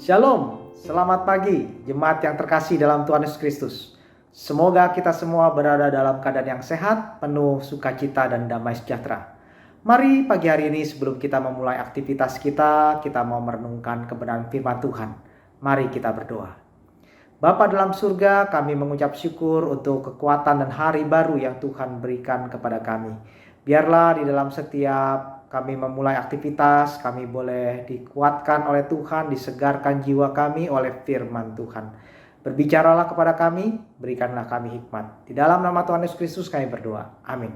Shalom, selamat pagi jemaat yang terkasih dalam Tuhan Yesus Kristus. Semoga kita semua berada dalam keadaan yang sehat, penuh sukacita dan damai sejahtera. Mari pagi hari ini sebelum kita memulai aktivitas kita mau merenungkan kebenaran firman Tuhan. Mari kita berdoa. Bapa dalam surga, kami mengucap syukur untuk kekuatan dan hari baru yang Tuhan berikan kepada kami. Biarlah di dalam setiap kami memulai aktivitas, kami boleh dikuatkan oleh Tuhan, disegarkan jiwa kami oleh firman Tuhan. Berbicaralah kepada kami, berikanlah kami hikmat. Di dalam nama Tuhan Yesus Kristus kami berdoa. Amin.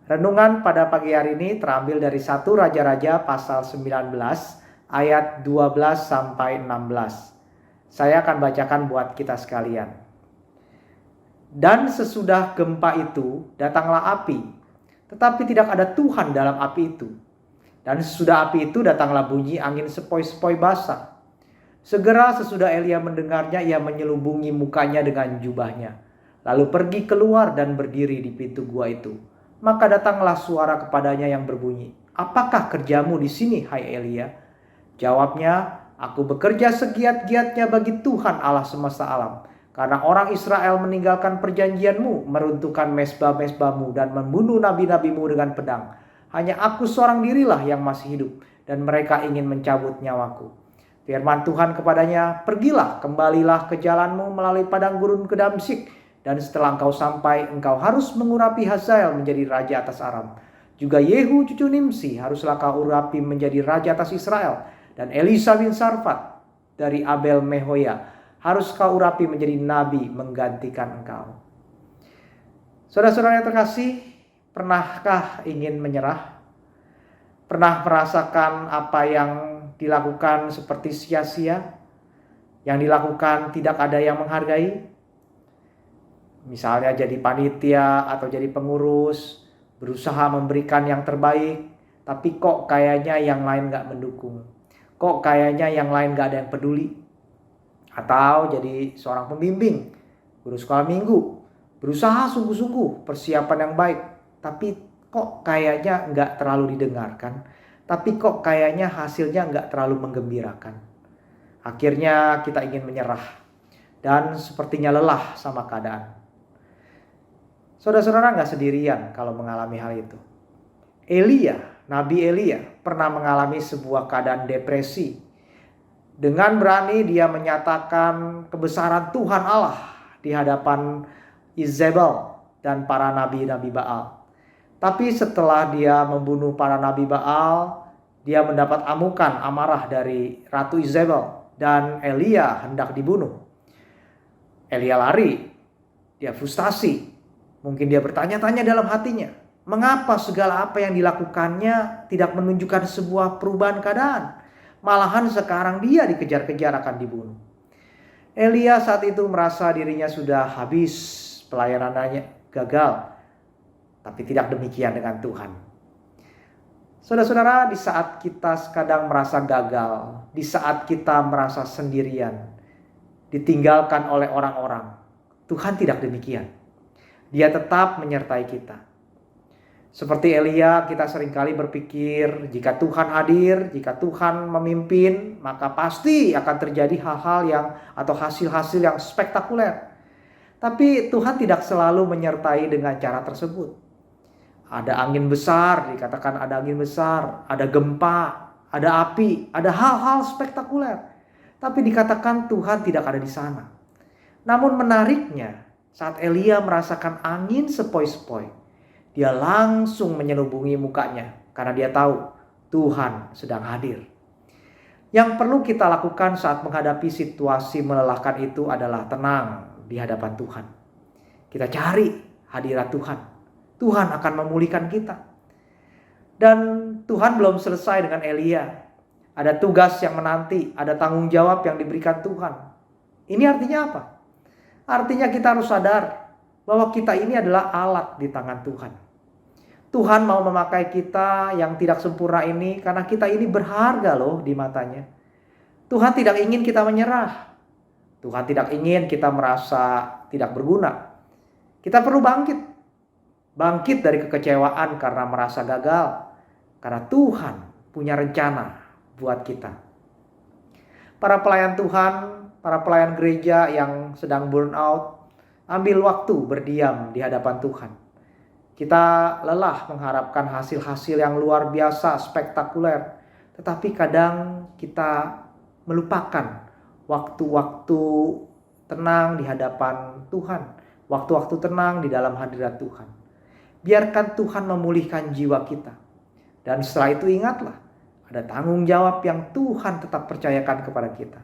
Renungan pada pagi hari ini terambil dari 1 Raja-Raja pasal 19 ayat 12 sampai 16. Saya akan bacakan buat kita sekalian. Dan sesudah gempa itu datanglah api, tetapi tidak ada Tuhan dalam api itu. Dan sesudah api itu datanglah bunyi angin sepoi-sepoi basah. Segera sesudah Elia mendengarnya, ia menyelubungi mukanya dengan jubahnya, lalu pergi keluar dan berdiri di pintu gua itu. Maka datanglah suara kepadanya yang berbunyi, "Apakah kerjamu di sini, hai Elia?" Jawabnya, "Aku bekerja segiat-giatnya bagi Tuhan Allah semesta alam. Karena orang Israel meninggalkan perjanjianmu, meruntuhkan mezbah-mezbahmu dan membunuh nabi-nabimu dengan pedang. Hanya aku seorang dirilah yang masih hidup, dan mereka ingin mencabut nyawaku." Firman Tuhan kepadanya, "Pergilah, kembalilah ke jalanmu melalui padang gurun ke Damsyik, dan setelah engkau sampai, engkau harus mengurapi Hazael menjadi raja atas Aram. Juga Yehu cucu Nimsi haruslah kau urapi menjadi raja atas Israel, dan Elisa bin Sarfat dari Abel Mehoya harus kau urapi menjadi nabi menggantikan engkau." Saudara-saudara yang terkasih, pernahkah ingin menyerah? Pernah merasakan apa yang dilakukan seperti sia-sia? Yang dilakukan tidak ada yang menghargai? Misalnya jadi panitia atau jadi pengurus, berusaha memberikan yang terbaik, tapi kok kayaknya yang lain gak mendukung. Kok kayaknya yang lain gak ada yang peduli. Atau jadi seorang pembimbing, guru sekolah minggu, berusaha sungguh-sungguh persiapan yang baik, tapi kok kayaknya nggak terlalu didengarkan, tapi kok kayaknya hasilnya nggak terlalu menggembirakan. Akhirnya kita ingin menyerah dan sepertinya lelah sama keadaan. Saudara-saudara nggak sendirian kalau mengalami hal itu. Nabi Elia pernah mengalami sebuah keadaan depresi. Dengan berani dia menyatakan kebesaran Tuhan Allah di hadapan Izebel dan para nabi-nabi Baal. Tapi setelah dia membunuh para nabi Baal, dia mendapat amukan amarah dari Ratu Izebel dan Elia hendak dibunuh. Elia lari, dia frustasi. Mungkin dia bertanya-tanya dalam hatinya, mengapa segala apa yang dilakukannya tidak menunjukkan sebuah perubahan keadaan? Malahan sekarang dia dikejar-kejar akan dibunuh. Elia saat itu merasa dirinya sudah habis, pelayanannya gagal. Tapi tidak demikian dengan Tuhan. Saudara-saudara, di saat kita kadang merasa gagal, di saat kita merasa sendirian, ditinggalkan oleh orang-orang, Tuhan tidak demikian. Dia tetap menyertai kita. Seperti Elia, kita seringkali berpikir jika Tuhan hadir, jika Tuhan memimpin, maka pasti akan terjadi hal-hal atau hasil-hasil yang spektakuler. Tapi Tuhan tidak selalu menyertai dengan cara tersebut. Ada angin besar, dikatakan ada angin besar, ada gempa, ada api, ada hal-hal spektakuler. Tapi dikatakan Tuhan tidak ada di sana. Namun menariknya, saat Elia merasakan angin sepoi-sepoi, dia langsung menyelubungi mukanya karena dia tahu Tuhan sedang hadir. Yang perlu kita lakukan saat menghadapi situasi melelahkan itu adalah tenang di hadapan Tuhan. Kita cari hadirat Tuhan. Tuhan akan memulihkan kita. Dan Tuhan belum selesai dengan Elia. Ada tugas yang menanti, ada tanggung jawab yang diberikan Tuhan. Ini artinya apa? Artinya kita harus sadar bahwa kita ini adalah alat di tangan Tuhan. Tuhan mau memakai kita yang tidak sempurna ini karena kita ini berharga loh di matanya. Tuhan tidak ingin kita menyerah. Tuhan tidak ingin kita merasa tidak berguna. Kita perlu bangkit. Bangkit dari kekecewaan karena merasa gagal. Karena Tuhan punya rencana buat kita. Para pelayan Tuhan, para pelayan gereja yang sedang burn out, ambil waktu berdiam di hadapan Tuhan. Kita lelah mengharapkan hasil-hasil yang luar biasa, spektakuler. Tetapi kadang kita melupakan waktu-waktu tenang di hadapan Tuhan. Waktu-waktu tenang di dalam hadirat Tuhan. Biarkan Tuhan memulihkan jiwa kita. Dan setelah itu ingatlah, ada tanggung jawab yang Tuhan tetap percayakan kepada kita.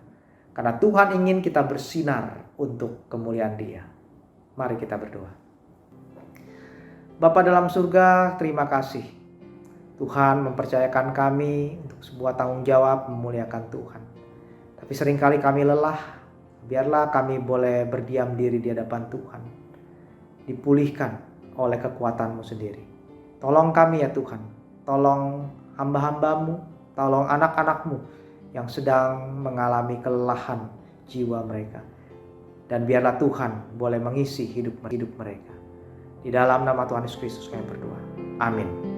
Karena Tuhan ingin kita bersinar untuk kemuliaan Dia. Mari kita berdoa. Bapa dalam surga, terima kasih. Tuhan mempercayakan kami untuk sebuah tanggung jawab memuliakan Tuhan. Tapi seringkali kami lelah. Biarlah kami boleh berdiam diri di hadapan Tuhan. Dipulihkan oleh kekuatan-Mu sendiri. Tolong kami ya Tuhan. Tolong hamba-hamba-Mu. Tolong anak-anak-Mu yang sedang mengalami kelelahan jiwa mereka. Dan biarlah Tuhan boleh mengisi hidup mereka. Di dalam nama Tuhan Yesus Kristus kami berdoa. Amin.